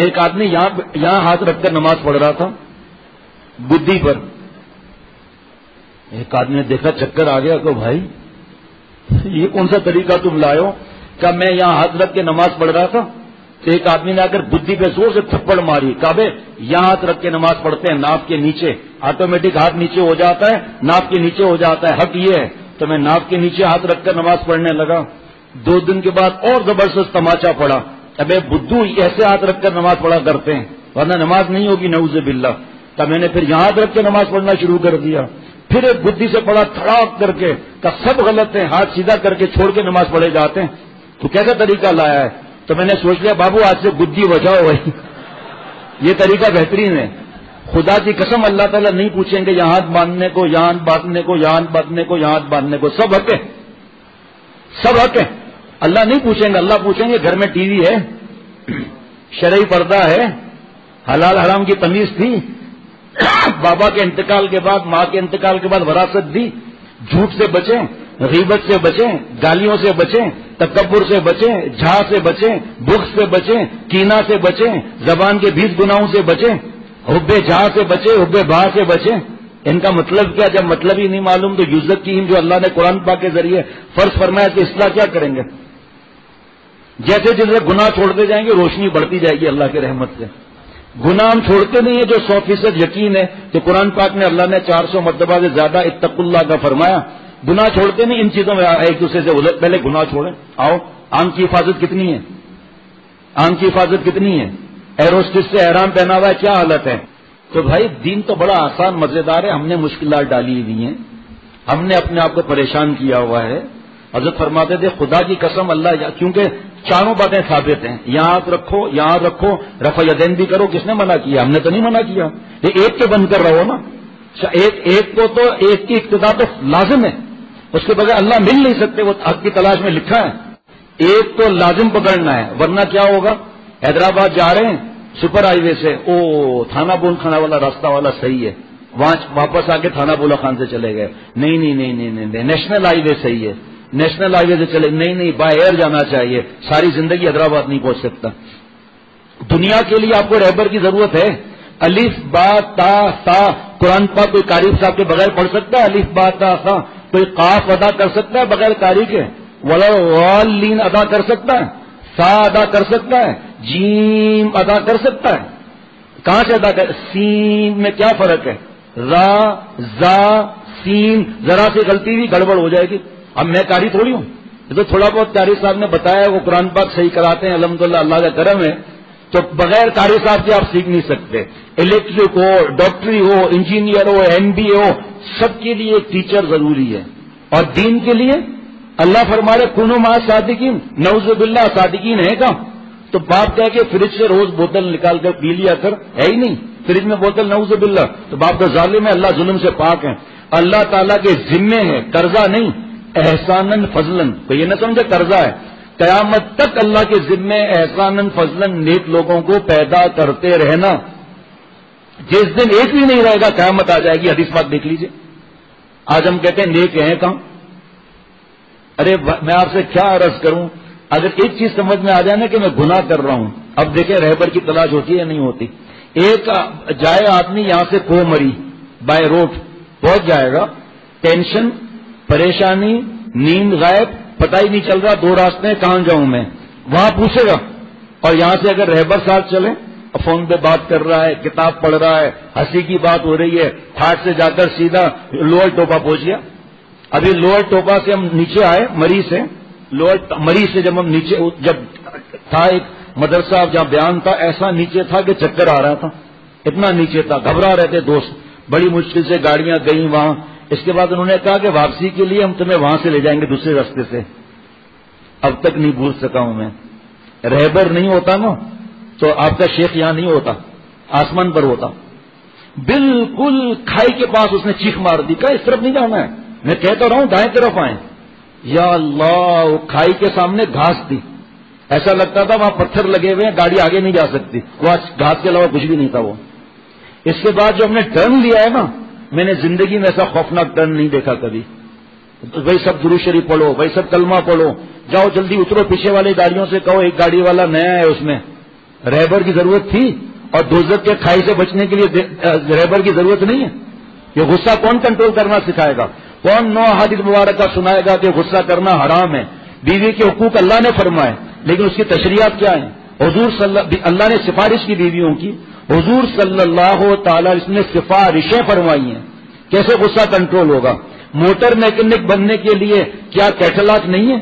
ایک آدمی یہاں ہاتھ رکھ کر نماز پڑھ رہا تھا بدھی پر. ایک آدمی نے دیکھا, چکر آ گیا کہ بھائی یہ کون سا طریقہ تم لائے ہو؟ کہ میں یہاں ہاتھ رکھ کے نماز پڑھ رہا تھا تو ایک آدمی نے آ کر بدھی پہ زور سے تھپڑ ماری. کعبے یہاں ہاتھ رکھ کے نماز پڑھتے ہیں ناف کے نیچے, آٹومیٹک ہاتھ نیچے ہو جاتا ہے, ناف کے نیچے ہو جاتا ہے, حق یہ ہے. تو میں ناف کے نیچے ہاتھ رکھ کر نماز پڑھنے لگا. 2 دن کے بعد اور زبردست تماچا پڑا. ابے بدھو ایسے ہاتھ رکھ کر نماز پڑھا کرتے ہیں ورنہ نماز نہیں ہوگی, نعوذ باللہ. تو میں نے پھر یہاں ہاتھ رکھ کے نماز پڑھنا شروع کر دیا. پھر ایک بدھی سے پڑا تھڑاک کر کے, کہ سب غلط ہیں, ہاتھ سیدھا کر کے چھوڑ کے نماز پڑھے جاتے ہیں. تو کیسا طریقہ لایا ہے؟ تو میں نے سوچ لیا بابو آج سے بدھی بچاؤ بھائی, یہ طریقہ بہترین ہے. خدا کی قسم اللہ تعالیٰ نہیں پوچھیں گے یہاں ہاتھ باندھنے کو, یہاں ہاتھ باندھنے کو, یہاں ہاتھ باندھنے کو, یہاں ہاتھ باندھنے کو, سب حق ہے, سب حق ہے. اللہ نہیں پوچھیں گے. اللہ پوچھیں گے گھر میں ٹی وی ہے, شرعی پردہ ہے, حلال حرام کی تمیز تھی, بابا کے انتقال کے بعد, ماں کے انتقال کے بعد وراثت دی, جھوٹ سے بچیں, غیبت سے بچیں, گالیوں سے بچیں, تکبر سے بچیں, جھا سے بچیں, بغض سے بچیں, کینہ سے بچیں, زبان کے 20 گناہوں سے بچیں, حب جھا سے بچیں, حب بھا سے بچیں. ان کا مطلب کیا؟ جب مطلب ہی نہیں معلوم تو یوزر کی جو اللہ نے قرآن پاک کے ذریعے فرض فرمایا کہ اصلاح کیا کریں گے؟ جیسے جیسے گناہ چھوڑتے جائیں گے روشنی بڑھتی جائے گی اللہ کی رحمت سے. گناہ ہم چھوڑتے نہیں ہیں جو 100% یقین ہے کہ قرآن پاک نے اللہ نے 400 مرتبہ سے زیادہ اتقوا اللہ کا فرمایا. گناہ چھوڑتے نہیں, ان چیزوں میں ایک دوسرے سے پہلے گناہ چھوڑیں. آؤ, آنکھ کی حفاظت کتنی ہے؟ آنکھ کی حفاظت کتنی ہے؟ ایروسٹس سے احرام پہنا ہوا ہے, کیا حالت ہے؟ تو بھائی دین تو بڑا آسان مزیدار ہے. ہم نے مشکلات ڈالی ہوئی ہیں, ہم نے اپنے آپ کو پریشان کیا ہوا ہے. حضرت فرماتے تھے خدا کی قسم اللہ, کیونکہ چاروں باتیں ثابت ہیں, یہاں رکھو, یہاں رکھو, رفع یدین بھی کرو. کس نے منع کیا؟ ہم نے تو نہیں منع کیا. یہ ایک کے بند کر رہا ہو نا, ایک کو تو ایک کی اقتدا تو لازم ہے, اس کے بغیر اللہ مل نہیں سکتے. وہ حق کی تلاش میں لکھا ہے, ایک تو لازم پکڑنا ہے ورنہ کیا ہوگا. حیدرآباد جا رہے ہیں سپر ہائی وے سے, او تھانہ بول کھانا والا راستہ والا صحیح ہے, وہاں واپس آ کے تھانہ بولا خان سے چلے گئے. نہیں نہیں نہیں نہیں نہیں, نیشنل ہائی وے صحیح ہے, نیشنل ہائی وے سے چلے. نہیں نہیں, بائی ایئر جانا چاہیے. ساری زندگی حیدرآباد نہیں پہنچ سکتا. دنیا کے لیے آپ کو رہبر کی ضرورت ہے. الف با تا سا قرآن پاک کوئی قاری صاحب کے بغیر پڑھ سکتا ہے؟ الف با تا سا کوئی قاف ادا کر سکتا ہے بغیر قاری کے؟ ولا والین ادا کر سکتا ہے؟ سا ادا کر سکتا ہے؟ جیم ادا کر سکتا ہے؟ کہاں سے ادا کر؟ سین میں کیا فرق ہے؟ را زا سین, ذرا سی غلطی بھی گڑبڑ ہو جائے گی. اب میں قاری تھوڑی ہوں, تو تھوڑا بہت قاری صاحب نے بتایا, وہ قرآن پاک صحیح کراتے ہیں الحمدللہ, اللہ کا کرم ہے. تو بغیر قاری صاحب کے آپ سیکھ نہیں سکتے. الیکٹرک ہو, ڈاکٹری ہو, انجینئر ہو, MBA ہو, سب کے لیے ایک ٹیچر ضروری ہے. اور دین کے لیے اللہ فرما رہے کونوا مع صادقین, نعوذ باللہ صادقین ہے کہاں؟ تو باپ کہہ کے فریج سے روز بوتل نکال کر پی لیا کر, ہے ہی نہیں فریج میں بوتل, نعوذ باللہ. تو باپ تو ظالم ہے, اللہ ظلم سے پاک ہے. اللہ تعالیٰ کے ذمے ہے, قرضہ نہیں, احسانن فضلن. تو یہ نہ سمجھے قرضہ ہے, قیامت تک اللہ کے ذمے احسانن فضلن نیک لوگوں کو پیدا کرتے رہنا. جس دن ایک بھی نہیں رہے گا قیامت آ جائے گی. حدیث پاک دیکھ لیجئے. آج ہم کہتے ہیں نیک ہیں کہاں؟ ارے میں آپ سے کیا عرض کروں, اگر ایک چیز سمجھ میں آ جائے نا کہ میں گناہ کر رہا ہوں. اب دیکھیں رہبر کی تلاش ہوتی ہے یا نہیں ہوتی. ایک جائے آدمی یہاں سے کوہ مری بائی روڈ پہنچ جائے گا, ٹینشن, پریشانی, نیند غائب, پتہ ہی نہیں چل رہا 2 راستے ہیں کہاں جاؤں میں. وہاں پوچھے گا. اور یہاں سے اگر رہبر ساتھ چلے, فون پہ بات کر رہا ہے, کتاب پڑھ رہا ہے, ہنسی کی بات ہو رہی ہے, ہاٹ سے جا کر سیدھا لوئر ٹوپا پہنچ گیا. ابھی لوئر ٹوپا سے ہم نیچے آئے, مری سے, لوئر مری سے جب ہم نیچے, جب تھا ایک مدرسہ جہاں بیان تھا, ایسا نیچے تھا کہ چکر آ رہا تھا, اتنا نیچے تھا. گھبرا رہے تھے دوست, بڑی مشکل سے گاڑیاں گئیں وہاں. اس کے بعد انہوں نے کہا کہ واپسی کے لیے ہم تمہیں وہاں سے لے جائیں گے دوسرے راستے سے. اب تک نہیں بھول سکا ہوں میں. رہبر نہیں ہوتا نا تو آپ کا شیخ یہاں نہیں ہوتا, آسمان پر ہوتا. بالکل کھائی کے پاس اس نے چیخ مار دی, کہا اس طرف نہیں جانا ہے. میں کہتا رہا ہوں دائیں طرف آئیں. یا اللہ, وہ کھائی کے سامنے گھاس تھی, ایسا لگتا تھا وہاں پتھر لگے ہوئے ہیں, گاڑی آگے نہیں جا سکتی. وہاں گھاس کے علاوہ کچھ بھی نہیں تھا وہ. اس کے بعد جو ہم نے ٹرن لیا ہے نا, میں نے زندگی میں ایسا خوفناک ٹرن نہیں دیکھا کبھی. بھائی سب درود شریف پڑھو, بھائی سب کلمہ پڑھو, جاؤ جلدی اترو. پیچھے والی گاڑیوں سے کہو, ایک گاڑی والا نیا ہے اس میں رہبر کی ضرورت تھی، اور دوزخ کے کھائی سے بچنے کے لیے رہبر کی ضرورت نہیں ہے؟ یہ غصہ کون کنٹرول کرنا سکھائے گا؟ کون 9 حدیث مبارکہ سنائے گا کہ غصہ کرنا حرام ہے؟ بیوی کے حقوق اللہ نے فرمائے، لیکن اس کی تشریحات کیا ہیں؟ اللہ نے سفارش کی بیویوں کی، حضور صلی اللہ تعالی علیہ وسلم نے سفارشیں فرمائی ہیں، کیسے غصہ کنٹرول ہوگا؟ موٹر میکینک بننے کے لیے کیا کیٹلاگ نہیں ہے؟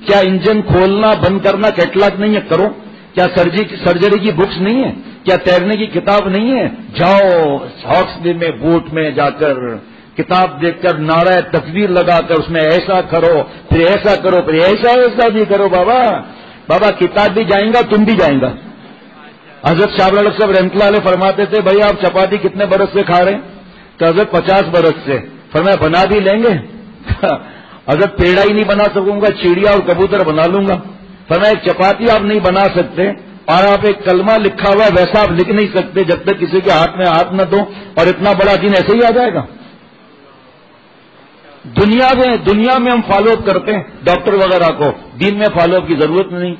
کیا انجن کھولنا بند کرنا کیٹلاگ نہیں ہے؟ کرو۔ کیا سرجری کی بکس نہیں ہے؟ کیا تیرنے کی کتاب نہیں ہے؟ جاؤ ہاکس میں بوٹ میں جا کر کتاب دیکھ کر نعرہ تکبیر لگا کر اس میں ایسا کرو پھر ایسا کرو پھر ایسا بھی کرو۔ بابا کتاب بھی جائیں گا، تم بھی جائیں گا۔ حضرت شاہ الحق صاحب رحمۃ اللہ علیہ فرماتے تھے بھائی آپ چپاتی کتنے برس سے کھا رہے ہیں؟ کہ حضرت 50 برس سے۔ فرمایا بنا بھی لیں گے؟ حضرت پیڑا ہی نہیں بنا سکوں گا، چڑیا اور کبوتر بنا لوں گا۔ فرمایا ایک چپاتی آپ نہیں بنا سکتے، اور آپ ایک کلمہ لکھا ہوا ہے ویسا آپ لکھ نہیں سکتے جب تک کسی کے ہاتھ میں ہاتھ نہ دو، اور اتنا بڑا دین ایسے ہی آ جائے گا۔ دنیا میں ہم فالو اپ کرتے ہیں ڈاکٹر وغیرہ کو، دین میں فالو اپ کی ضرورت نہیں۔